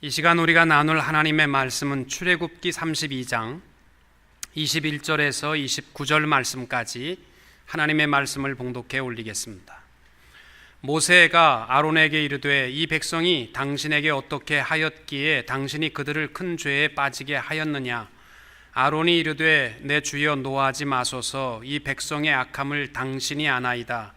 이 시간 우리가 나눌 하나님의 말씀은 출애굽기 32장 21절에서 29절 말씀까지 하나님의 말씀을 봉독해 올리겠습니다. 모세가 아론에게 이르되 이 백성이 당신에게 어떻게 하였기에 당신이 그들을 큰 죄에 빠지게 하였느냐. 아론이 이르되 내 주여 노하지 마소서. 이 백성의 악함을 당신이 아나이다.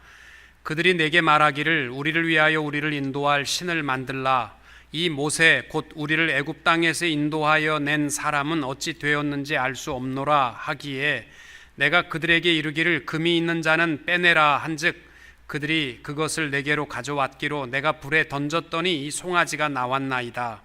그들이 내게 말하기를 우리를 위하여 우리를 인도할 신을 만들라. 이 모세 곧 우리를 애굽 땅에서 인도하여 낸 사람은 어찌 되었는지 알 수 없노라 하기에 내가 그들에게 이르기를 금이 있는 자는 빼내라 한즉 그들이 그것을 내게로 가져왔기로 내가 불에 던졌더니 이 송아지가 나왔나이다.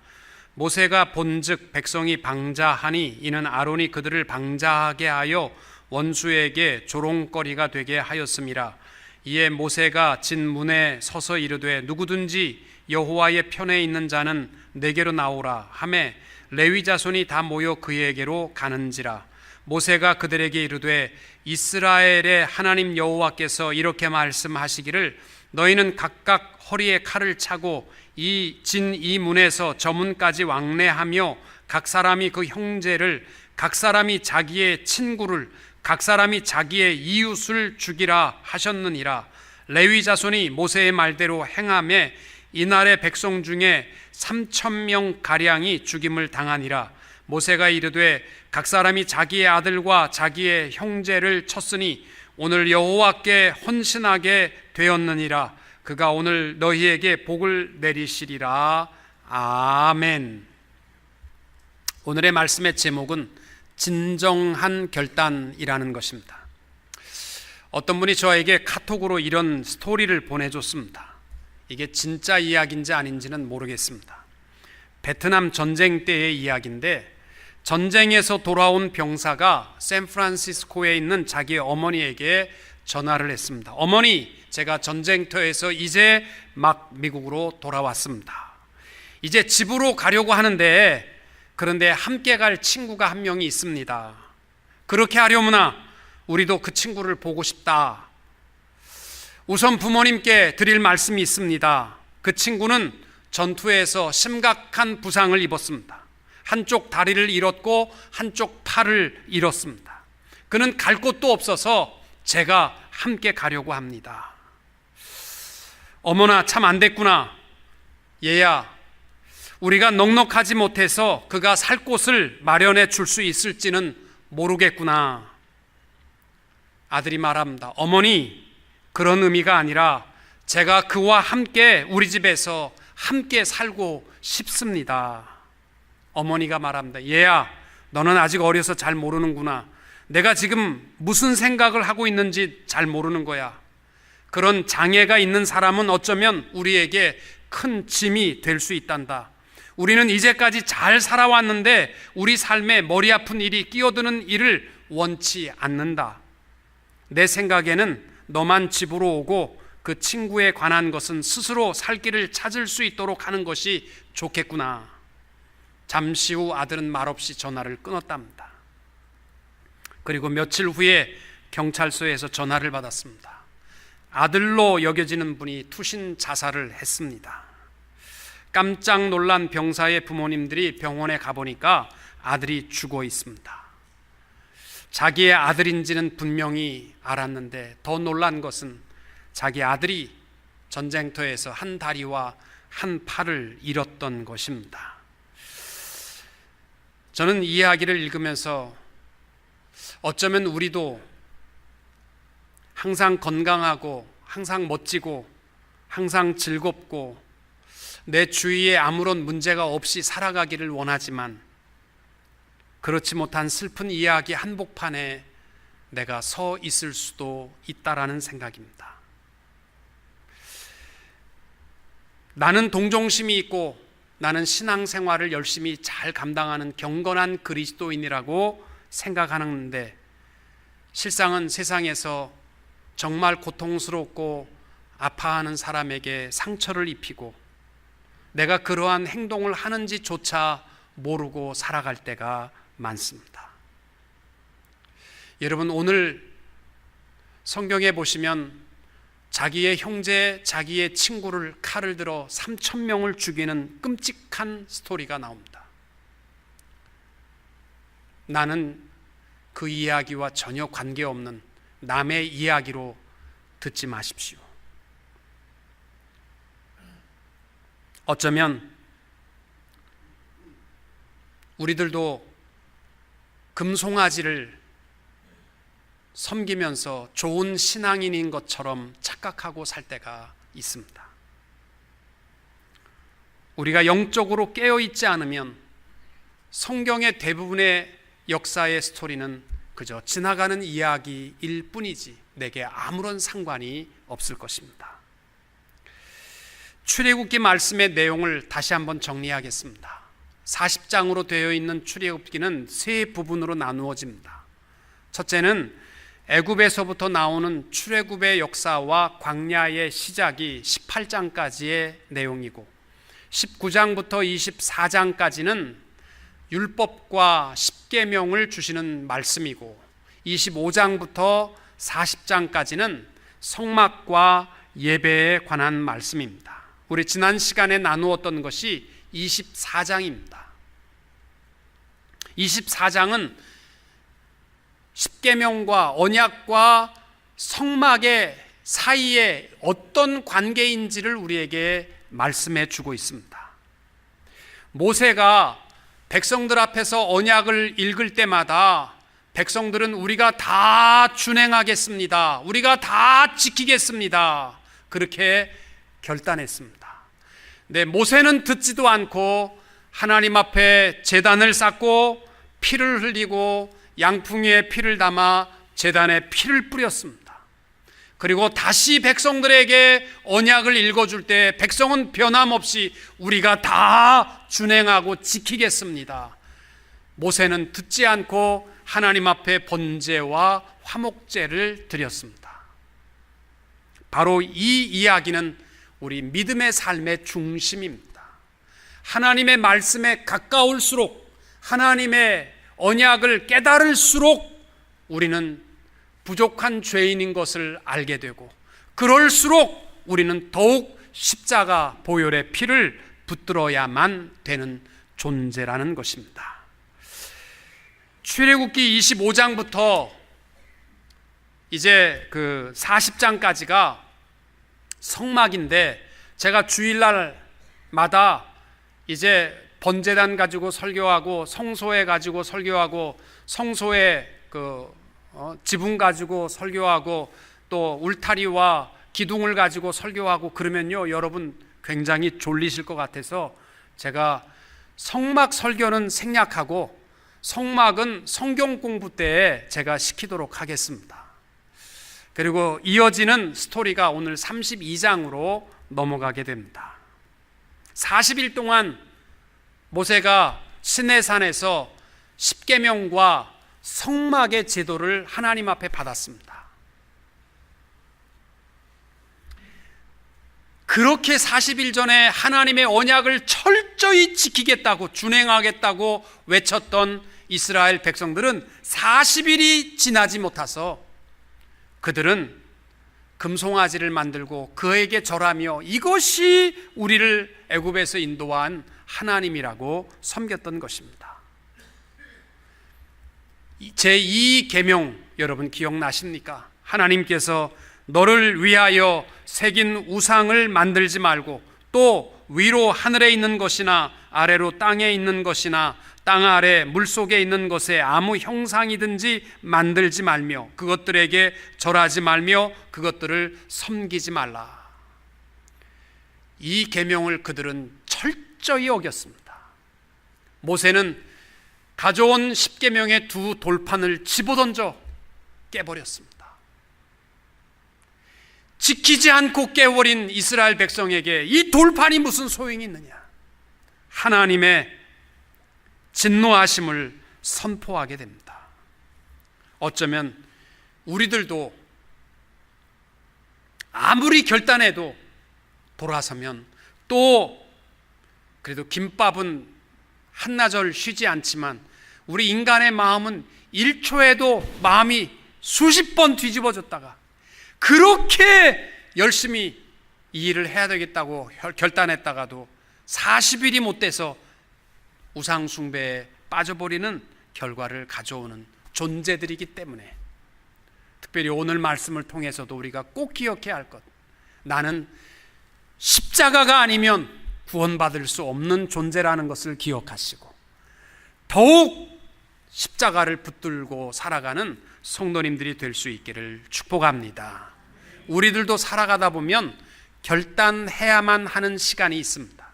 모세가 본즉 백성이 방자하니 이는 아론이 그들을 방자하게 하여 원수에게 조롱거리가 되게 하였음이라. 이에 모세가 진 문에 서서 이르되 누구든지 여호와의 편에 있는 자는 내게로 나오라 하매 레위 자손이 다 모여 그에게로 가는지라. 모세가 그들에게 이르되 이스라엘의 하나님 여호와께서 이렇게 말씀하시기를 너희는 각각 허리에 칼을 차고 이 문에서 저 문까지 왕래하며 각 사람이 그 형제를 각 사람이 자기의 친구를 각 사람이 자기의 이웃을 죽이라 하셨느니라. 레위 자손이 모세의 말대로 행하매 이날의 백성 중에 3,000명 가량이 죽임을 당하니라. 모세가 이르되 각 사람이 자기의 아들과 자기의 형제를 쳤으니 오늘 여호와께 헌신하게 되었느니라. 그가 오늘 너희에게 복을 내리시리라. 아멘. 오늘의 말씀의 제목은 진정한 결단이라는 것입니다. 어떤 분이 저에게 카톡으로 이런 스토리를 보내줬습니다. 이게 진짜 이야기인지 아닌지는 모르겠습니다. 베트남 전쟁 때의 이야기인데 전쟁에서 돌아온 병사가 샌프란시스코에 있는 자기 어머니에게 전화를 했습니다. 어머니, 제가 전쟁터에서 이제 막 미국으로 돌아왔습니다. 이제 집으로 가려고 하는데 그런데 함께 갈 친구가 한 명이 있습니다. 그렇게 하려무나 우리도 그 친구를 보고 싶다. 우선 부모님께 드릴 말씀이 있습니다. 그 친구는 전투에서 심각한 부상을 입었습니다. 한쪽 다리를 잃었고 한쪽 팔을 잃었습니다. 그는 갈 곳도 없어서 제가 함께 가려고 합니다. 어머나, 참 안 됐구나. 얘야, 우리가 넉넉하지 못해서 그가 살 곳을 마련해 줄 수 있을지는 모르겠구나. 아들이 말합니다. 어머니, 그런 의미가 아니라 제가 그와 함께 우리 집에서 함께 살고 싶습니다. 어머니가 말합니다. 얘야, 너는 아직 어려서 잘 모르는구나. 내가 지금 무슨 생각을 하고 있는지 잘 모르는 거야. 그런 장애가 있는 사람은 어쩌면 우리에게 큰 짐이 될 수 있단다. 우리는 이제까지 잘 살아왔는데 우리 삶에 머리 아픈 일이 끼어드는 일을 원치 않는다. 내 생각에는 너만 집으로 오고 그 친구에 관한 것은 스스로 살 길을 찾을 수 있도록 하는 것이 좋겠구나. 잠시 후 아들은 말없이 전화를 끊었답니다. 그리고 며칠 후에 경찰서에서 전화를 받았습니다. 아들로 여겨지는 분이 투신 자살을 했습니다. 깜짝 놀란 병사의 부모님들이 병원에 가보니까 아들이 죽어 있습니다. 자기의 아들인지는 분명히 알았는데 더 놀란 것은 자기 아들이 전쟁터에서 한 다리와 한 팔을 잃었던 것입니다. 저는 이 이야기를 읽으면서 어쩌면 우리도 항상 건강하고 항상 멋지고 항상 즐겁고 내 주위에 아무런 문제가 없이 살아가기를 원하지만 그렇지 못한 슬픈 이야기 한복판에 내가 서 있을 수도 있다라는 생각입니다. 나는 동정심이 있고 나는 신앙생활을 열심히 잘 감당하는 경건한 그리스도인이라고 생각하는데 실상은 세상에서 정말 고통스럽고 아파하는 사람에게 상처를 입히고 내가 그러한 행동을 하는지조차 모르고 살아갈 때가 많습니다. 여러분, 오늘 성경에 보시면 자기의 형제, 자기의 친구를 칼을 들어 3,000명을 죽이는 끔찍한 스토리가 나옵니다. 나는 그 이야기와 전혀 관계없는 남의 이야기로 듣지 마십시오. 어쩌면 우리들도 금송아지를 섬기면서 좋은 신앙인인 것처럼 착각하고 살 때가 있습니다. 우리가 영적으로 깨어있지 않으면 성경의 대부분의 역사의 스토리는 그저 지나가는 이야기일 뿐이지 내게 아무런 상관이 없을 것입니다. 출애굽기 말씀의 내용을 다시 한번 정리하겠습니다. 40장으로 되어 있는 출애굽기는 세 부분으로 나누어집니다. 첫째는 애굽에서부터 나오는 출애굽의 역사와 광야의 시작이 18장까지의 내용이고, 19장부터 24장까지는 율법과 십계명을 주시는 말씀이고, 25장부터 40장까지는 성막과 예배에 관한 말씀입니다. 우리 지난 시간에 나누었던 것이 24장입니다. 24장은 십계명과 언약과 성막의 사이에 어떤 관계인지를 우리에게 말씀해 주고 있습니다. 모세가 백성들 앞에서 언약을 읽을 때마다 백성들은 우리가 다 준행하겠습니다, 우리가 다 지키겠습니다, 그렇게 결단했습니다. 네, 모세는 듣지도 않고 하나님 앞에 제단을 쌓고 피를 흘리고 양풍이에 피를 담아 제단에 피를 뿌렸습니다. 그리고 다시 백성들에게 언약을 읽어줄 때 백성은 변함없이 우리가 다 준행하고 지키겠습니다. 모세는 듣지 않고 하나님 앞에 번제와 화목제를 드렸습니다. 바로 이 이야기는 우리 믿음의 삶의 중심입니다. 하나님의 말씀에 가까울수록, 하나님의 언약을 깨달을수록 우리는 부족한 죄인인 것을 알게 되고, 그럴수록 우리는 더욱 십자가 보혈의 피를 붙들어야만 되는 존재라는 것입니다. 출애굽기 25장부터 이제 그 40장까지가 성막인데, 제가 주일날마다 이제 번제단 가지고 설교하고, 성소에 가지고 설교하고, 성소에 지붕 가지고 설교하고, 또 울타리와 기둥을 가지고 설교하고 그러면요, 여러분 굉장히 졸리실 것 같아서 제가 성막 설교는 생략하고 성막은 성경 공부 때에 제가 시키도록 하겠습니다. 그리고 이어지는 스토리가 오늘 32장으로 넘어가게 됩니다. 40일 동안 모세가 시내산에서 십계명과 성막의 제도를 하나님 앞에 받았습니다. 그렇게 40일 전에 하나님의 언약을 철저히 지키겠다고, 준행하겠다고 외쳤던 이스라엘 백성들은 40일이 지나지 못해서 그들은 금송아지를 만들고 그에게 절하며 이것이 우리를 애굽에서 인도한 하나님이라고 섬겼던 것입니다. 제2계명 여러분 기억나십니까? 하나님께서 너를 위하여 새긴 우상을 만들지 말고, 또 위로 하늘에 있는 것이나 아래로 땅에 있는 것이나 땅 아래 물속에 있는 것에 아무 형상이든지 만들지 말며 그것들에게 절하지 말며 그것들을 섬기지 말라. 이 계명을 그들은 철저히 어겼습니다. 모세는 가져온 십계명의 두 돌판을 집어던져 깨버렸습니다. 지키지 않고 깨버린 이스라엘 백성에게 이 돌판이 무슨 소용이 있느냐? 하나님의 진노하심을 선포하게 됩니다. 어쩌면 우리들도 아무리 결단해도 돌아서면, 또 그래도 김밥은 한나절 쉬지 않지만 우리 인간의 마음은 1초에도 마음이 수십 번 뒤집어졌다가 그렇게 열심히 이 일을 해야 되겠다고 결단했다가도 40일이 못 돼서 우상 숭배에 빠져버리는 결과를 가져오는 존재들이기 때문에, 특별히 오늘 말씀을 통해서도 우리가 꼭 기억해야 할 것, 나는 십자가가 아니면 구원받을 수 없는 존재라는 것을 기억하시고 더욱 십자가를 붙들고 살아가는 성도님들이 될 수 있기를 축복합니다. 우리들도 살아가다 보면 결단해야만 하는 시간이 있습니다.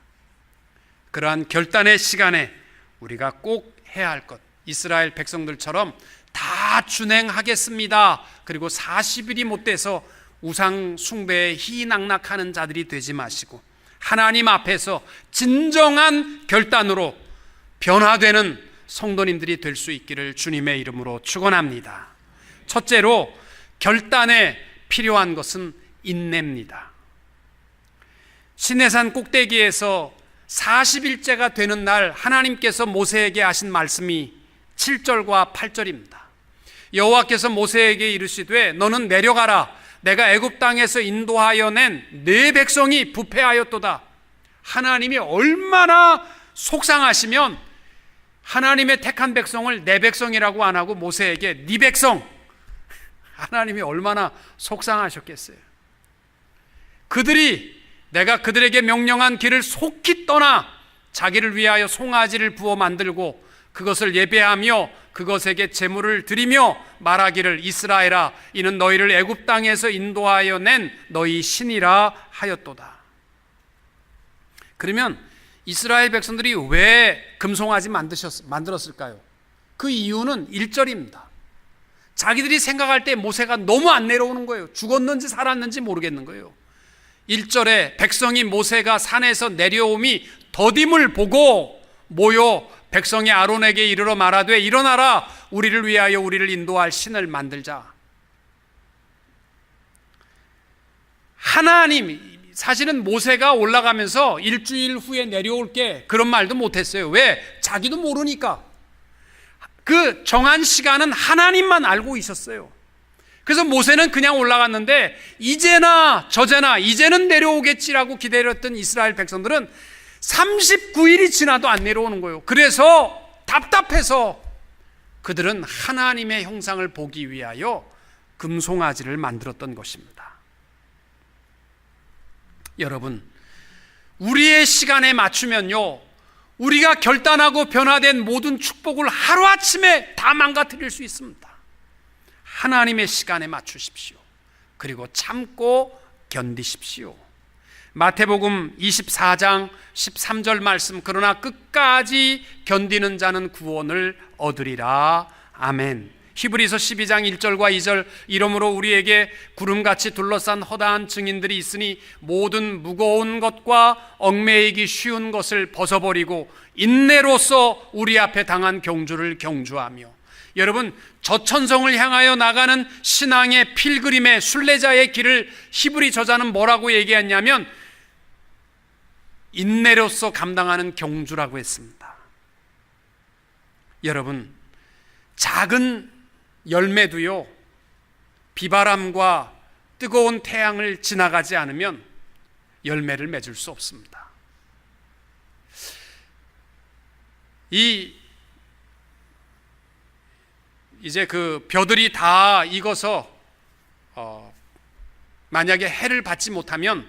그러한 결단의 시간에 우리가 꼭 해야 할 것, 이스라엘 백성들처럼 다 준행하겠습니다, 그리고 40일이 못 돼서 우상 숭배에 희낙낙하는 자들이 되지 마시고 하나님 앞에서 진정한 결단으로 변화되는 성도님들이 될 수 있기를 주님의 이름으로 축원합니다. 첫째로, 결단에 필요한 것은 인내입니다. 시내산 꼭대기에서 40일째가 되는 날 하나님께서 모세에게 하신 말씀이 7절과 8절입니다. 여호와께서 모세에게 이르시되 너는 내려가라. 내가 애굽 땅에서 인도하여 낸 네 백성이 부패하였도다. 하나님이 얼마나 속상하시면 하나님의 택한 백성을 내 백성이라고 안 하고 모세에게 네 백성, 하나님이 얼마나 속상하셨겠어요. 그들이 내가 그들에게 명령한 길을 속히 떠나 자기를 위하여 송아지를 부어 만들고 그것을 예배하며 그것에게 제물을 드리며 말하기를 이스라엘아, 이는 너희를 애굽 땅에서 인도하여 낸 너희 신이라 하였도다. 그러면 이스라엘 백성들이 왜 금송아지 만들었을까요? 그 이유는 1절입니다. 자기들이 생각할 때 모세가 너무 안 내려오는 거예요. 죽었는지 살았는지 모르겠는 거예요. 1절에 백성이 모세가 산에서 내려옴이 더딤을 보고 모여 백성이 아론에게 이르러 말하되 일어나라, 우리를 위하여 우리를 인도할 신을 만들자. 하나님, 사실은 모세가 올라가면서 일주일 후에 내려올게 그런 말도 못했어요. 왜? 자기도 모르니까. 그 정한 시간은 하나님만 알고 있었어요. 그래서 모세는 그냥 올라갔는데 이제나 저제나 이제는 내려오겠지라고 기다렸던 이스라엘 백성들은 39일이 지나도 안 내려오는 거예요. 그래서 답답해서 그들은 하나님의 형상을 보기 위하여 금송아지를 만들었던 것입니다. 여러분, 우리의 시간에 맞추면요, 우리가 결단하고 변화된 모든 축복을 하루아침에 다 망가뜨릴 수 있습니다. 하나님의 시간에 맞추십시오. 그리고 참고 견디십시오. 마태복음 24장 13절 말씀, 그러나 끝까지 견디는 자는 구원을 얻으리라. 아멘. 히브리서 12장 1절과 2절, 이러므로 우리에게 구름같이 둘러싼 허다한 증인들이 있으니 모든 무거운 것과 얽매이기 쉬운 것을 벗어버리고 인내로써 우리 앞에 당한 경주를 경주하며. 여러분, 저천성을 향하여 나가는 신앙의 필그림의 순례자의 길을 히브리 저자는 뭐라고 얘기했냐면 인내로써 감당하는 경주라고 했습니다. 여러분, 작은 열매도요, 비바람과 뜨거운 태양을 지나가지 않으면 열매를 맺을 수 없습니다. 이제 그 벼들이 다 익어서 만약에 해를 받지 못하면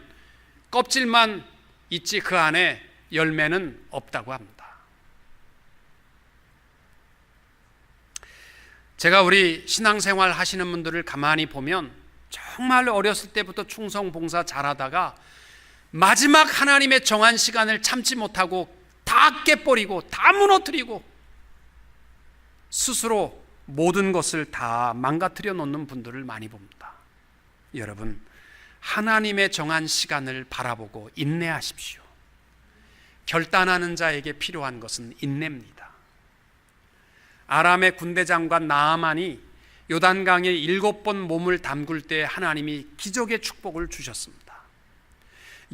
껍질만 있지 그 안에 열매는 없다고 합니다. 제가 우리 신앙생활 하시는 분들을 가만히 보면 정말 어렸을 때부터 충성 봉사 잘하다가 마지막 하나님의 정한 시간을 참지 못하고 다 깨버리고 다 무너뜨리고 스스로 모든 것을 다 망가뜨려 놓는 분들을 많이 봅니다. 여러분, 하나님의 정한 시간을 바라보고 인내하십시오. 결단하는 자에게 필요한 것은 인내입니다. 아람의 군대장관 나아만이 요단강에 7번 몸을 담글 때 하나님이 기적의 축복을 주셨습니다.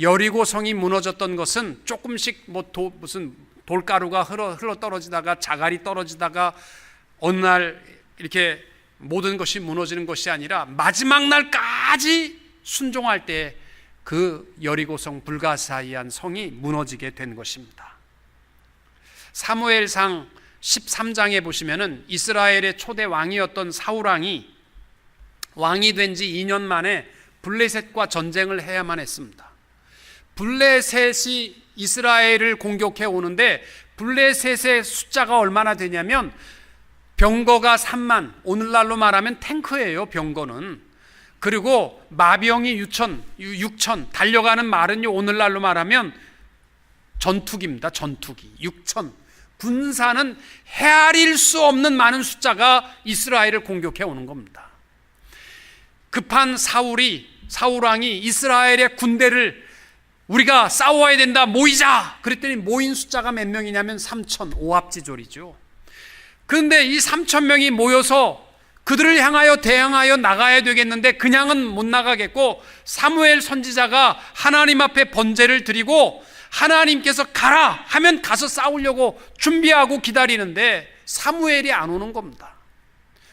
여리고 성이 무너졌던 것은 조금씩 무슨 돌가루가 흘러 떨어지다가 자갈이 떨어지다가 어느 날 이렇게 모든 것이 무너지는 것이 아니라 마지막 날까지 순종할 때 그 여리고성 불가사의한 성이 무너지게 된 것입니다. 사무엘상 13장에 보시면은 이스라엘의 초대 왕이었던 사울 왕이 왕이 된 지 2년 만에 블레셋과 전쟁을 해야만 했습니다. 블레셋이 이스라엘을 공격해 오는데 블레셋의 숫자가 얼마나 되냐면 병거가 3만, 오늘날로 말하면 탱크예요. 병거는. 그리고 마병이 6천, 달려가는 말은요 오늘날로 말하면 전투기입니다. 전투기 6천. 군사는 헤아릴 수 없는 많은 숫자가 이스라엘을 공격해 오는 겁니다. 급한 사울 왕이 이스라엘의 군대를 우리가 싸워야 된다, 모이자. 그랬더니 모인 숫자가 몇 명이냐면 3천, 오합지졸이죠. 그런데 이 3천 명이 모여서 그들을 향하여 대항하여 나가야 되겠는데 그냥은 못 나가겠고, 사무엘 선지자가 하나님 앞에 번제를 드리고 하나님께서 가라 하면 가서 싸우려고 준비하고 기다리는데 사무엘이 안 오는 겁니다.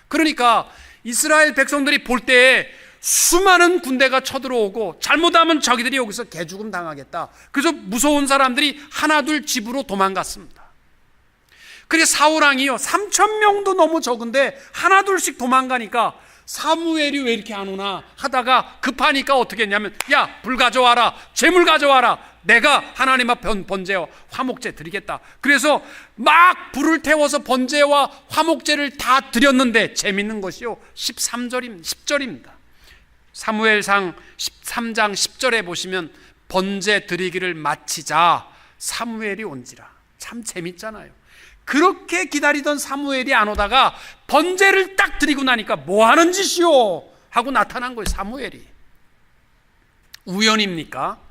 그러니까 이스라엘 백성들이 볼 때에 수많은 군대가 쳐들어오고 잘못하면 자기들이 여기서 개죽음 당하겠다. 그래서 무서운 사람들이 하나둘 집으로 도망갔습니다. 그래서 사울 왕이요 3천 명도 너무 적은데 하나둘씩 도망가니까 사무엘이 왜 이렇게 안 오나 하다가 급하니까 어떻게 했냐면, 야, 불 가져와라, 재물 가져와라, 내가 하나님 앞 번제와 화목제 드리겠다. 그래서 막 불을 태워서 번제와 화목제를 다 드렸는데, 재밌는 것이요 10절입니다. 사무엘상 13장 10절에 보시면 번제 드리기를 마치자 사무엘이 온지라. 참 재밌잖아요. 그렇게 기다리던 사무엘이 안 오다가 번제를 딱 드리고 나니까 뭐 하는 짓이요 하고 나타난 거예요. 사무엘이. 우연입니까?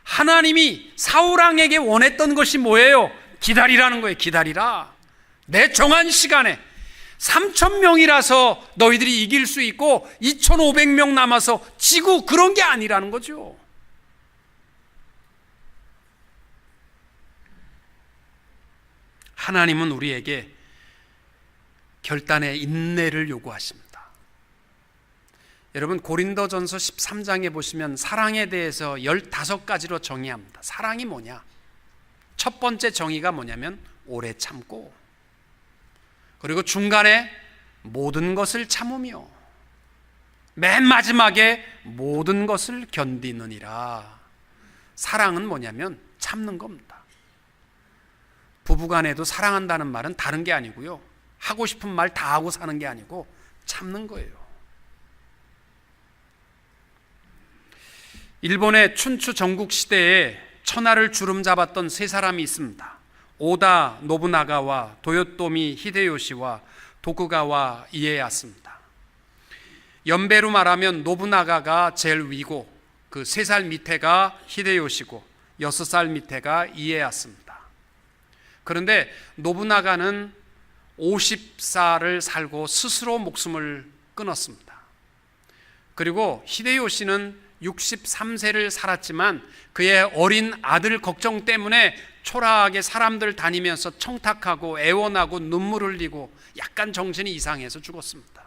하나님이 사울 왕에게 원했던 것이 뭐예요? 기다리라는 거예요. 기다리라. 내 정한 시간에 3천 명이라서 너희들이 이길 수 있고 2,500명 남아서 지고, 그런 게 아니라는 거죠. 하나님은 우리에게 결단의 인내를 요구하십니다. 여러분, 고린도전서 13장에 보시면 사랑에 대해서 15가지로 정의합니다. 사랑이 뭐냐? 첫 번째 정의가 뭐냐면 오래 참고, 그리고 중간에 모든 것을 참으며 맨 마지막에 모든 것을 견디느니라. 사랑은 뭐냐면 참는 겁니다. 부부간에도 사랑한다는 말은 다른 게 아니고요, 하고 싶은 말 다 하고 사는 게 아니고 참는 거예요. 일본의 춘추 전국 시대에 천하를 주름잡았던 세 사람이 있습니다. 오다 노부나가와 도요토미 히데요시와 도쿠가와 이에야스입니다. 연배로 말하면 노부나가가 제일 위고, 그 3살 밑에가 히데요시고 6살 밑에가 이에야스입니다. 그런데 노부나가는 50살을 살고 스스로 목숨을 끊었습니다. 그리고 히데요시는 63세를 살았지만 그의 어린 아들 걱정 때문에 초라하게 사람들 다니면서 청탁하고 애원하고 눈물 흘리고 약간 정신이 이상해서 죽었습니다.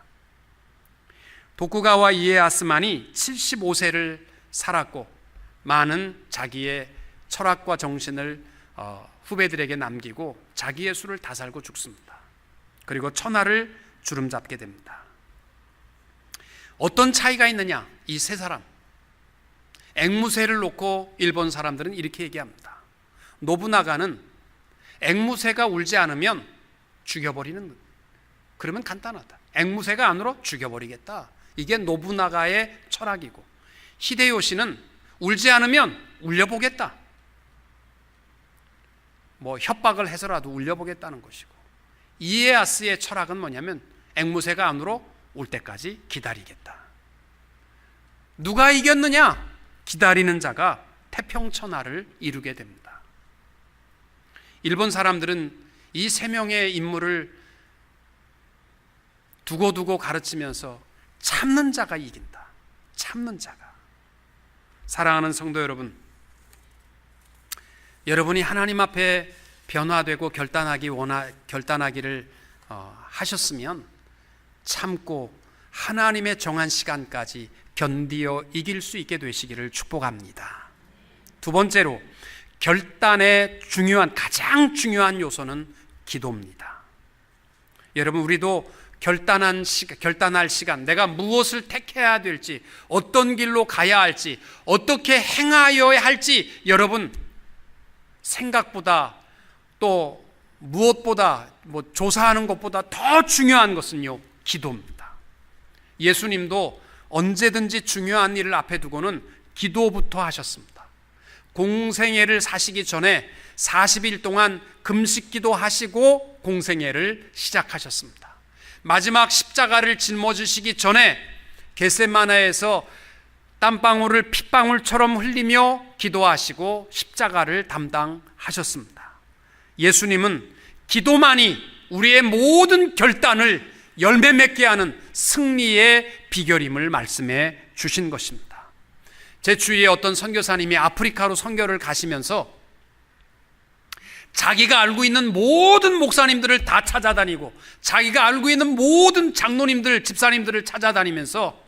도쿠가와 이에야스만이 75세를 살았고 많은 자기의 철학과 정신을 후배들에게 남기고 자기의 수를 다 살고 죽습니다. 그리고 천하를 주름잡게 됩니다. 어떤 차이가 있느냐? 이 세 사람, 앵무새를 놓고 일본 사람들은 이렇게 얘기합니다. 노부나가는 앵무새가 울지 않으면 죽여버리는, 그러면 간단하다. 앵무새가 안 울어? 죽여버리겠다. 이게 노부나가의 철학이고, 히데요시는 울지 않으면 울려보겠다. 뭐 협박을 해서라도 울려보겠다는 것이고, 이에야스의 철학은 뭐냐면 앵무새가 안 울어? 올 때까지 기다리겠다. 누가 이겼느냐? 기다리는 자가 태평천하를 이루게 됩니다. 일본 사람들은 이 세 명의 인물을 두고두고 가르치면서 참는 자가 이긴다. 참는 자가. 사랑하는 성도 여러분, 여러분이 하나님 앞에 변화되고 결단하기를 하셨으면 참고 하나님의 정한 시간까지 견디어 이길 수 있게 되시기를 축복합니다. 두 번째로, 결단의 가장 중요한 요소는 기도입니다. 여러분, 우리도 결단할 시간, 내가 무엇을 택해야 될지, 어떤 길로 가야 할지, 어떻게 행하여야 할지, 여러분, 생각보다 또 무엇보다 조사하는 것보다 더 중요한 것은요, 기도입니다. 예수님도 언제든지 중요한 일을 앞에 두고는 기도부터 하셨습니다. 공생애를 사시기 전에 40일 동안 금식 기도하시고 공생애를 시작하셨습니다. 마지막 십자가를 짊어지시기 전에 겟세마네에서 땀방울을 핏방울처럼 흘리며 기도하시고 십자가를 담당하셨습니다. 예수님은 기도만이 우리의 모든 결단을 열매 맺게 하는 승리의 비결임을 말씀해 주신 것입니다. 제 주위에 어떤 선교사님이 아프리카로 선교를 가시면서 자기가 알고 있는 모든 목사님들을 다 찾아다니고 자기가 알고 있는 모든 장로님들, 집사님들을 찾아다니면서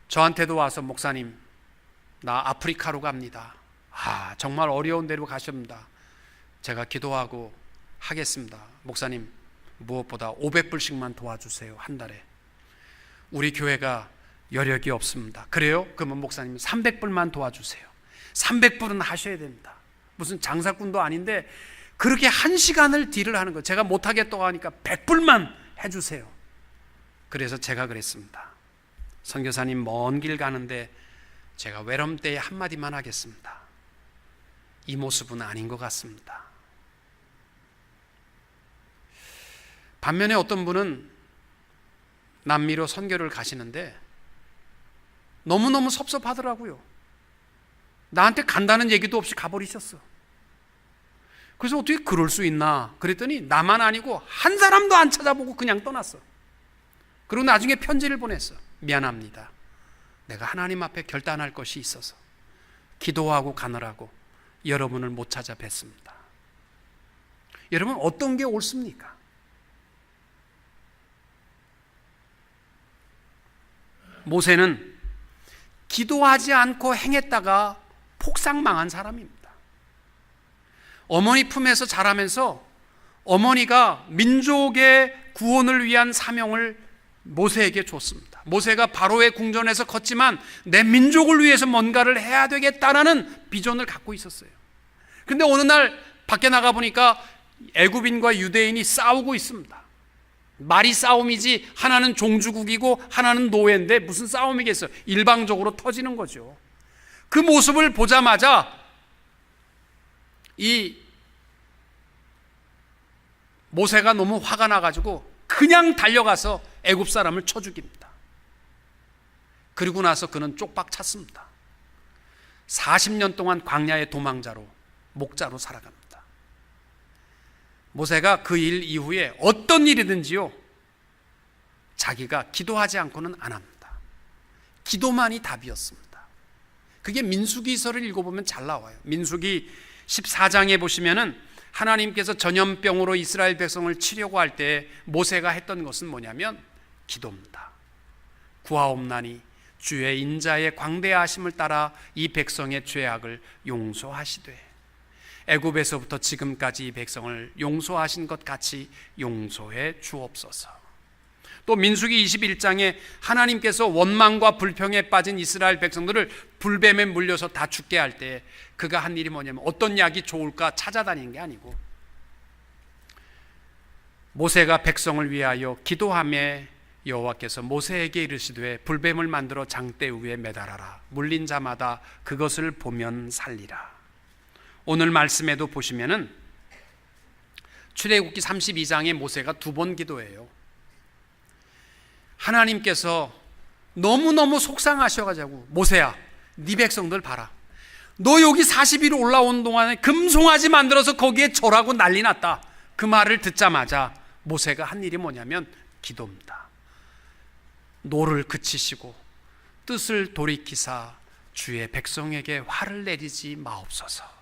저한테도 와서, 목사님, 나 아프리카로 갑니다. 정말 어려운 데로 가십니다. 제가 기도하고 하겠습니다. 목사님, 무엇보다 500불씩만 도와주세요, 한 달에. 우리 교회가 여력이 없습니다. 그래요? 그러면 목사님 300불만 도와주세요. 300불은 하셔야 됩니다. 무슨 장사꾼도 아닌데 그렇게 1시간을 딜을 하는 거예요. 제가 못하겠다고 하니까 100불만 해주세요. 그래서 제가 그랬습니다. 선교사님, 먼 길 가는데 제가 외럼때에 한마디만 하겠습니다. 이 모습은 아닌 것 같습니다. 반면에 어떤 분은 남미로 선교를 가시는데 너무너무 섭섭하더라고요. 나한테 간다는 얘기도 없이 가버리셨어. 그래서 어떻게 그럴 수 있나 그랬더니 나만 아니고 한 사람도 안 찾아보고 그냥 떠났어. 그리고 나중에 편지를 보냈어. 미안합니다. 내가 하나님 앞에 결단할 것이 있어서 기도하고 가느라고 여러분을 못 찾아뵀습니다. 여러분, 어떤 게 옳습니까? 모세는 기도하지 않고 행했다가 폭삭망한 사람입니다. 어머니 품에서 자라면서 어머니가 민족의 구원을 위한 사명을 모세에게 줬습니다. 모세가 바로의 궁전에서 컸지만 내 민족을 위해서 뭔가를 해야 되겠다라는 비전을 갖고 있었어요. 그런데 어느 날 밖에 나가 보니까 애굽인과 유대인이 싸우고 있습니다. 말이 싸움이지 하나는 종주국이고 하나는 노예인데 무슨 싸움이겠어요. 일방적으로 터지는 거죠. 그 모습을 보자마자 이 모세가 너무 화가 나가지고 그냥 달려가서 애굽 사람을 쳐 죽입니다. 그리고 나서 그는 쪽박 찼습니다. 40년 동안 광야의 도망자로, 목자로 살아갑니다. 모세가 그 일 이후에 어떤 일이든지요, 자기가 기도하지 않고는 안 합니다. 기도만이 답이었습니다. 그게 민수기서를 읽어보면 잘 나와요. 민수기 14장에 보시면은 하나님께서 전염병으로 이스라엘 백성을 치려고 할 때 모세가 했던 것은 뭐냐면 기도입니다. 구하옵나니 주의 인자의 광대하심을 따라 이 백성의 죄악을 용서하시되 애굽에서부터 지금까지 이 백성을 용서하신 것 같이 용서해 주옵소서. 또 민수기 21장에 하나님께서 원망과 불평에 빠진 이스라엘 백성들을 불뱀에 물려서 다 죽게 할 때 그가 한 일이 뭐냐면 어떤 약이 좋을까 찾아다니는 게 아니고 모세가 백성을 위하여 기도하며 여호와께서 모세에게 이르시되 불뱀을 만들어 장대 위에 매달아라. 물린 자마다 그것을 보면 살리라. 오늘 말씀에도 보시면은 출애굽기 32장에 모세가 2번 기도해요. 하나님께서 너무너무 속상하셔가지고 모세야, 네 백성들 봐라. 너 여기 40일 올라온 동안에 금송아지 만들어서 거기에 절하고 난리 났다. 그 말을 듣자마자 모세가 한 일이 뭐냐면 기도입니다. 노를 그치시고 뜻을 돌이키사 주의 백성에게 화를 내리지 마옵소서.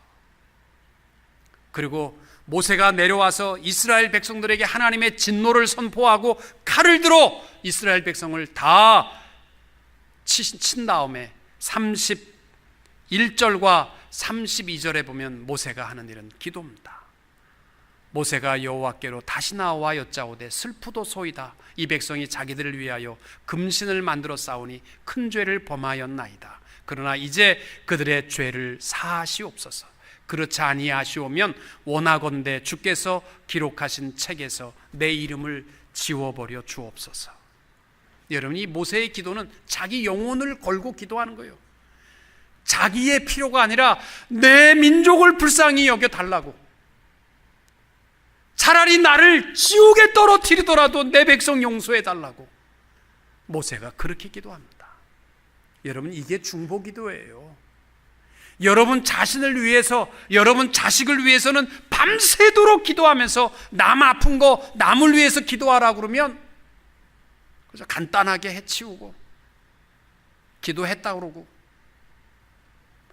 그리고 모세가 내려와서 이스라엘 백성들에게 하나님의 진노를 선포하고 칼을 들어 이스라엘 백성을 다 친 다음에 31절과 32절에 보면 모세가 하는 일은 기도입니다. 모세가 여호와께로 다시 나와 여짜오되 슬프도소이다. 이 백성이 자기들을 위하여 금신을 만들어 싸우니 큰 죄를 범하였나이다. 그러나 이제 그들의 죄를 사하시옵소서. 그렇지 아니하시오면 원하건대 주께서 기록하신 책에서 내 이름을 지워버려 주옵소서. 여러분, 이 모세의 기도는 자기 영혼을 걸고 기도하는 거예요. 자기의 필요가 아니라 내 민족을 불쌍히 여겨달라고. 차라리 나를 지옥에 떨어뜨리더라도 내 백성 용서해달라고 모세가 그렇게 기도합니다. 여러분, 이게 중보기도예요. 여러분 자신을 위해서, 여러분 자식을 위해서는 밤새도록 기도하면서 남 아픈 거 남을 위해서 기도하라 그러면 그래서 간단하게 해치우고 기도했다 그러고,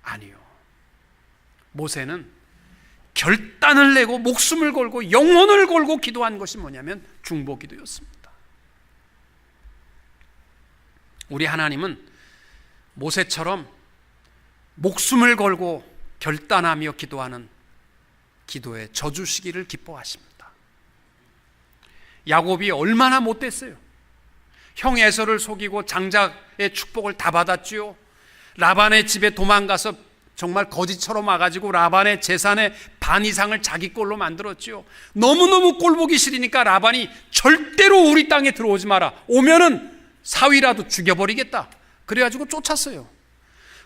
아니요. 모세는 결단을 내고 목숨을 걸고 영혼을 걸고 기도한 것이 뭐냐면 중보기도였습니다. 우리 하나님은 모세처럼 목숨을 걸고 결단하며 기도하는 기도에 져주시기를 기뻐하십니다. 야곱이 얼마나 못됐어요. 형 에서를 속이고 장자의 축복을 다 받았지요. 라반의 집에 도망가서 정말 거지처럼 와가지고 라반의 재산의 반 이상을 자기 걸로 만들었지요. 너무너무 꼴보기 싫으니까 라반이 절대로 우리 땅에 들어오지 마라, 오면은 사위라도 죽여버리겠다, 그래가지고 쫓았어요.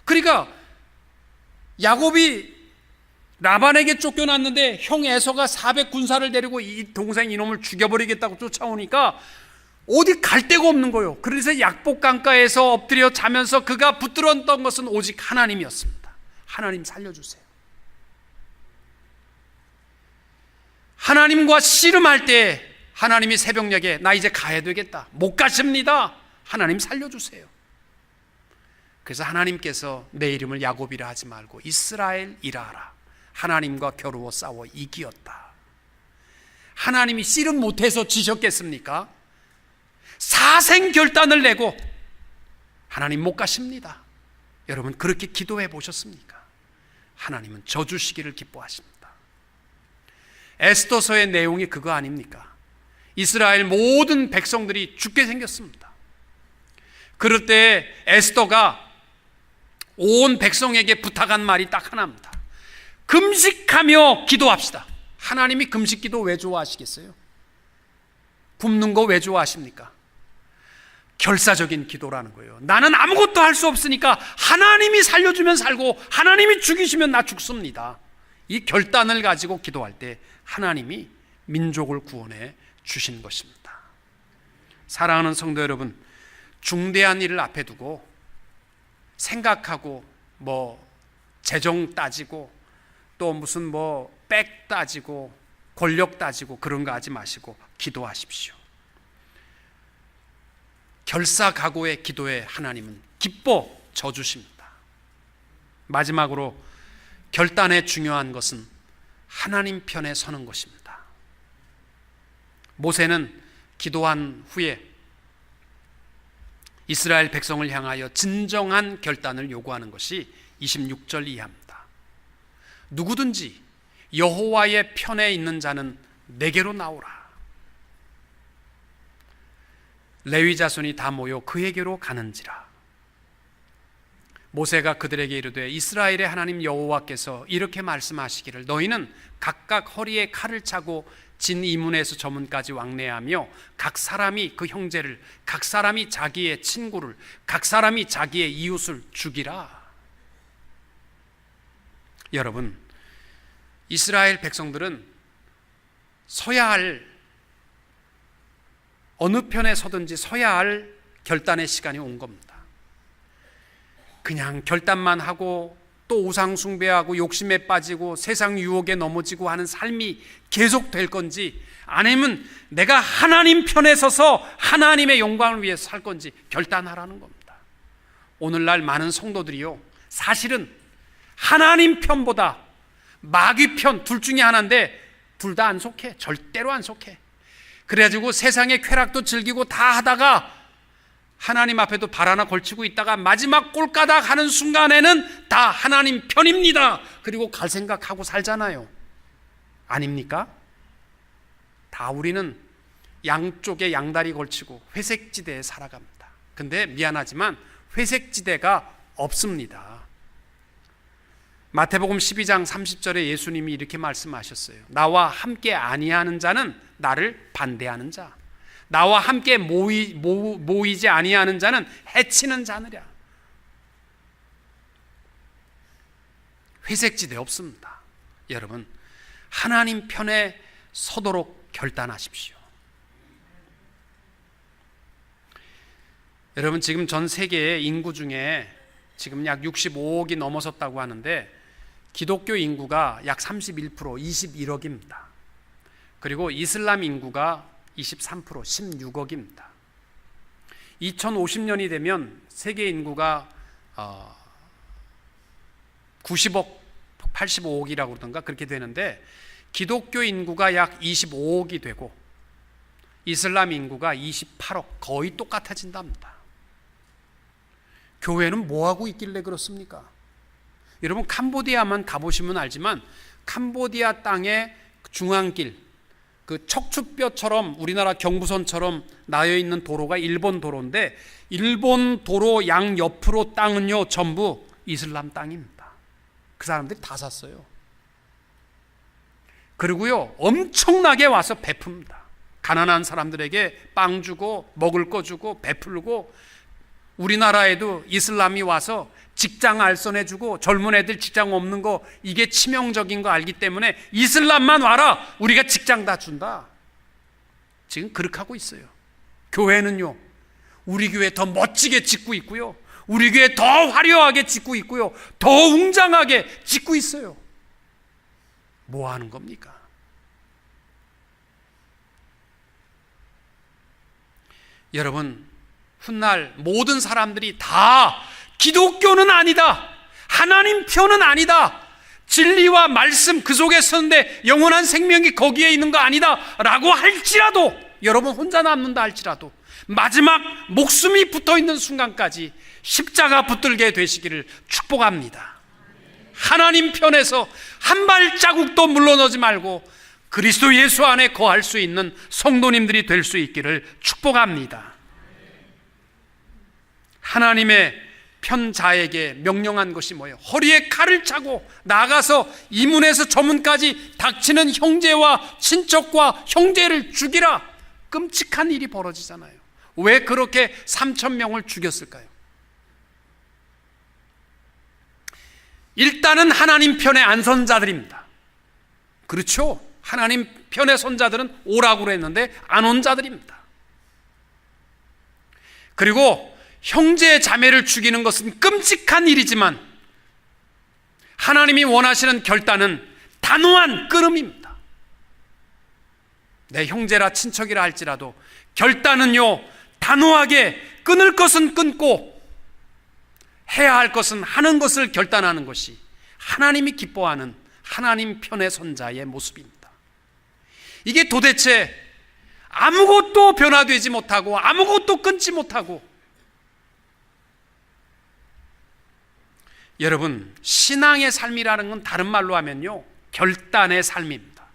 그러니까 야곱이 라반에게 쫓겨났는데 형 에서가 400군사를 데리고 이 동생 이놈을 죽여버리겠다고 쫓아오니까 어디 갈 데가 없는 거예요. 그래서 약복 강가에서 엎드려 자면서 그가 붙들었던 것은 오직 하나님이었습니다. 하나님 살려주세요. 하나님과 씨름할 때 하나님이 새벽녘에 나 이제 가야 되겠다, 못 가십니다, 하나님 살려주세요. 그래서 하나님께서 내 이름을 야곱이라 하지 말고 이스라엘이라 하라. 하나님과 겨루어 싸워 이기었다. 하나님이 씨름 못해서 지셨겠습니까? 사생결단을 내고 하나님 못 가십니다. 여러분 그렇게 기도해 보셨습니까? 하나님은 져주시기를 기뻐하십니다. 에스더서의 내용이 그거 아닙니까? 이스라엘 모든 백성들이 죽게 생겼습니다. 그럴 때 에스더가 온 백성에게 부탁한 말이 딱 하나입니다. 금식하며 기도합시다. 하나님이 금식 기도 왜 좋아하시겠어요? 굶는 거 왜 좋아하십니까? 결사적인 기도라는 거예요. 나는 아무것도 할 수 없으니까 하나님이 살려주면 살고 하나님이 죽이시면 나 죽습니다. 이 결단을 가지고 기도할 때 하나님이 민족을 구원해 주신 것입니다. 사랑하는 성도 여러분, 중대한 일을 앞에 두고 생각하고 재정 따지고 또 무슨 백 따지고 권력 따지고 그런 거 하지 마시고 기도하십시오. 결사각오의 기도에 하나님은 기뻐 져주십니다. 마지막으로 결단의 중요한 것은 하나님 편에 서는 것입니다. 모세는 기도한 후에 이스라엘 백성을 향하여 진정한 결단을 요구하는 것이 26절 이하입니다. 누구든지 여호와의 편에 있는 자는 내게로 나오라. 레위 자손이 다 모여 그에게로 가는지라. 모세가 그들에게 이르되 이스라엘의 하나님 여호와께서 이렇게 말씀하시기를 너희는 각각 허리에 칼을 차고 진 이문에서 저문까지 왕래하며 각 사람이 그 형제를, 각 사람이 자기의 친구를, 각 사람이 자기의 이웃을 죽이라. 여러분, 이스라엘 백성들은 서야 할, 어느 편에 서든지 서야 할 결단의 시간이 온 겁니다. 그냥 결단만 하고 또 우상 숭배하고 욕심에 빠지고 세상 유혹에 넘어지고 하는 삶이 계속될 건지, 아니면 내가 하나님 편에 서서 하나님의 영광을 위해서 살 건지 결단하라는 겁니다. 오늘날 많은 성도들이요, 사실은 하나님 편보다 마귀 편 둘 중에 하나인데 둘 다 안 속해. 절대로 안 속해. 그래가지고 세상의 쾌락도 즐기고 다 하다가 하나님 앞에도 발 하나 걸치고 있다가 마지막 꼴까닥 하는 순간에는 다 하나님 편입니다. 그리고 갈 생각하고 살잖아요. 아닙니까? 다 우리는 양쪽에 양다리 걸치고 회색지대에 살아갑니다. 근데 미안하지만 회색지대가 없습니다. 마태복음 12장 30절에 예수님이 이렇게 말씀하셨어요. 나와 함께 아니하는 자는 나를 반대하는 자, 나와 함께 모이지 아니하는 자는 해치는 자느랴. 회색지대 없습니다. 여러분, 하나님 편에 서도록 결단하십시오. 여러분, 지금 전 세계의 인구 중에 지금 약 65억이 넘어섰다고 하는데 기독교 인구가 약 31%, 21억입니다. 그리고 이슬람 인구가 23%, 16억입니다. 2050년이 되면 세계 인구가 90억, 85억이라고 그러던가 그렇게 되는데 기독교 인구가 약 25억이 되고 이슬람 인구가 28억, 거의 똑같아진답니다. 교회는 뭐하고 있길래 그렇습니까? 여러분, 캄보디아만 가보시면 알지만 캄보디아 땅의 중앙길, 그 척추뼈처럼 우리나라 경부선처럼 나여 있는 도로가 일본 도로인데 일본 도로 양옆으로 땅은요 전부 이슬람 땅입니다. 그 사람들이 다 샀어요. 그리고요 엄청나게 와서 베풉니다. 가난한 사람들에게 빵 주고 먹을 거 주고 베풀고, 우리나라에도 이슬람이 와서 직장 알선해 주고 젊은 애들 직장 없는 거 이게 치명적인 거 알기 때문에 이슬람만 와라, 우리가 직장 다 준다. 지금 그렇게 하고 있어요. 교회는요 우리 교회 더 멋지게 짓고 있고요, 우리 교회 더 화려하게 짓고 있고요, 더 웅장하게 짓고 있어요. 뭐 하는 겁니까? 여러분, 훗날 모든 사람들이 다 기독교는 아니다, 하나님 편은 아니다, 진리와 말씀 그 속에 서는데 영원한 생명이 거기에 있는 거 아니다 라고 할지라도, 여러분 혼자 남는다 할지라도 마지막 목숨이 붙어있는 순간까지 십자가 붙들게 되시기를 축복합니다. 하나님 편에서 한 발자국도 물러나지 말고 그리스도 예수 안에 거할 수 있는 성도님들이 될 수 있기를 축복합니다. 하나님의 편자에게 명령한 것이 뭐예요? 허리에 칼을 차고 나가서 이 문에서 저 문까지 닥치는 형제와 친척과 형제를 죽이라. 끔찍한 일이 벌어지잖아요. 왜 그렇게 3,000명을 죽였을까요? 일단은 하나님 편의 안선자들입니다. 그렇죠? 하나님 편의 선자들은 오라고 그랬는데 안 온 자들입니다. 그리고 형제 자매를 죽이는 것은 끔찍한 일이지만 하나님이 원하시는 결단은 단호한 끊음입니다. 내 형제라 친척이라 할지라도 결단은요 단호하게 끊을 것은 끊고 해야 할 것은 하는 것을 결단하는 것이 하나님이 기뻐하는 하나님 편의 선자의 모습입니다. 이게 도대체 아무것도 변화되지 못하고 아무것도 끊지 못하고, 여러분 신앙의 삶이라는 건 다른 말로 하면요 결단의 삶입니다.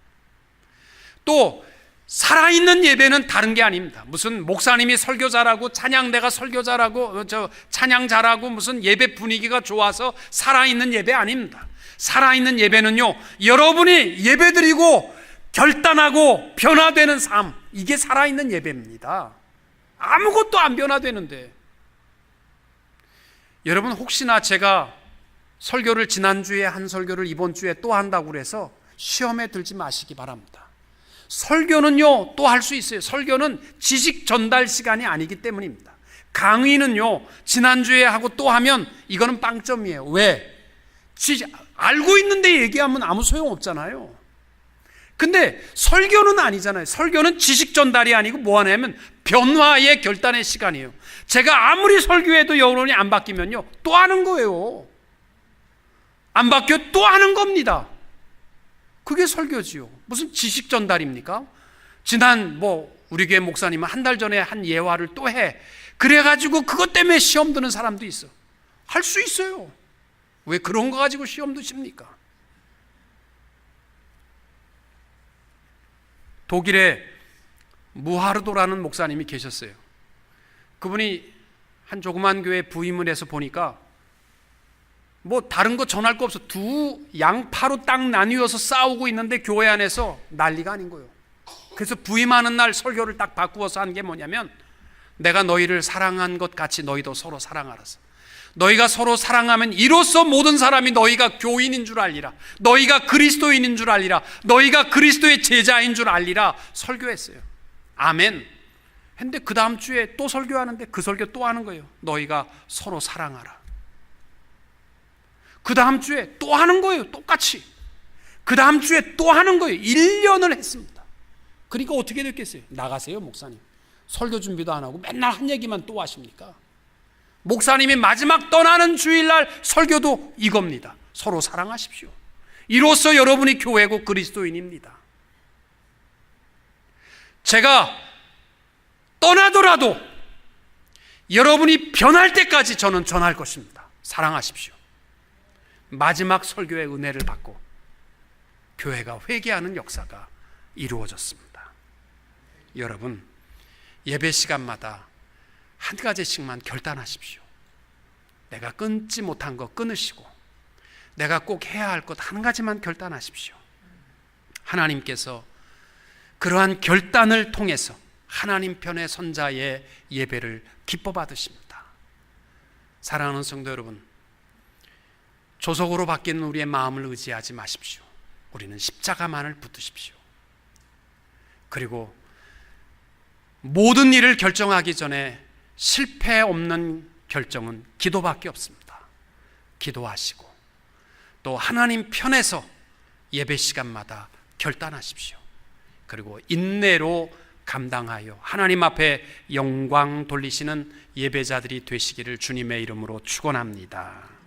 또 살아있는 예배는 다른 게 아닙니다. 무슨 목사님이 설교 잘하고 찬양대가 설교 잘하고 찬양 잘하고 무슨 예배 분위기가 좋아서 살아있는 예배 아닙니다. 살아있는 예배는요 여러분이 예배드리고 결단하고 변화되는 삶, 이게 살아있는 예배입니다. 아무것도 안 변화되는데. 여러분 혹시나 제가 설교를 지난주에 한 설교를 이번 주에 또 한다고 그래서 시험에 들지 마시기 바랍니다. 설교는요 또 할 수 있어요. 설교는 지식 전달 시간이 아니기 때문입니다. 강의는요 지난주에 하고 또 하면 이거는 빵점이에요. 왜? 알고 있는데 얘기하면 아무 소용없잖아요. 근데 설교는 아니잖아요. 설교는 지식 전달이 아니고 뭐 하냐면 변화의 결단의 시간이에요. 제가 아무리 설교해도 여론이 안 바뀌면요 또 하는 거예요. 안 바뀌어 또 하는 겁니다. 그게 설교지요. 무슨 지식 전달입니까? 지난 우리 교회 목사님은 한 달 전에 한 예화를 또 해. 그래가지고 그것 때문에 시험 드는 사람도 있어. 할 수 있어요. 왜 그런 거 가지고 시험 드십니까? 독일에 무하르도라는 목사님이 계셨어요. 그분이 한 조그만 교회 부임을 해서 보니까 뭐 다른 거 전할 거 없어. 두 양파로 딱 나뉘어서 싸우고 있는데 교회 안에서 난리가 아닌 거예요. 그래서 부임하는 날 설교를 딱 바꾸어서 한 게 뭐냐면, 내가 너희를 사랑한 것 같이 너희도 서로 사랑하라서. 너희가 서로 사랑하면 이로써 모든 사람이 너희가 교인인 줄 알리라. 너희가 그리스도인인 줄 알리라. 너희가 그리스도의 제자인 줄 알리라 설교했어요. 아멘. 근데 그 다음 주에 또 설교하는데 그 설교 또 하는 거예요. 너희가 서로 사랑하라. 그 다음 주에 또 하는 거예요. 똑같이. 그 다음 주에 또 하는 거예요. 1년을 했습니다. 그러니까 어떻게 됐겠어요? 나가세요, 목사님. 설교 준비도 안 하고 맨날 한 얘기만 또 하십니까? 목사님이 마지막 떠나는 주일날 설교도 이겁니다. 서로 사랑하십시오. 이로써 여러분이 교회고 그리스도인입니다. 제가 떠나더라도 여러분이 변할 때까지 저는 전할 것입니다. 사랑하십시오. 마지막 설교의 은혜를 받고 교회가 회개하는 역사가 이루어졌습니다. 여러분, 예배 시간마다 한 가지씩만 결단하십시오. 내가 끊지 못한 거 끊으시고 내가 꼭 해야 할 것 한 가지만 결단하십시오. 하나님께서 그러한 결단을 통해서 하나님 편의 선자의 예배를 기뻐 받으십니다. 사랑하는 성도 여러분, 조속으로 바뀌는 우리의 마음을 의지하지 마십시오. 우리는 십자가만을 붙드십시오. 그리고 모든 일을 결정하기 전에 실패 없는 결정은 기도밖에 없습니다. 기도하시고 또 하나님 편에서 예배 시간마다 결단하십시오. 그리고 인내로 감당하여 하나님 앞에 영광 돌리시는 예배자들이 되시기를 주님의 이름으로 축원합니다.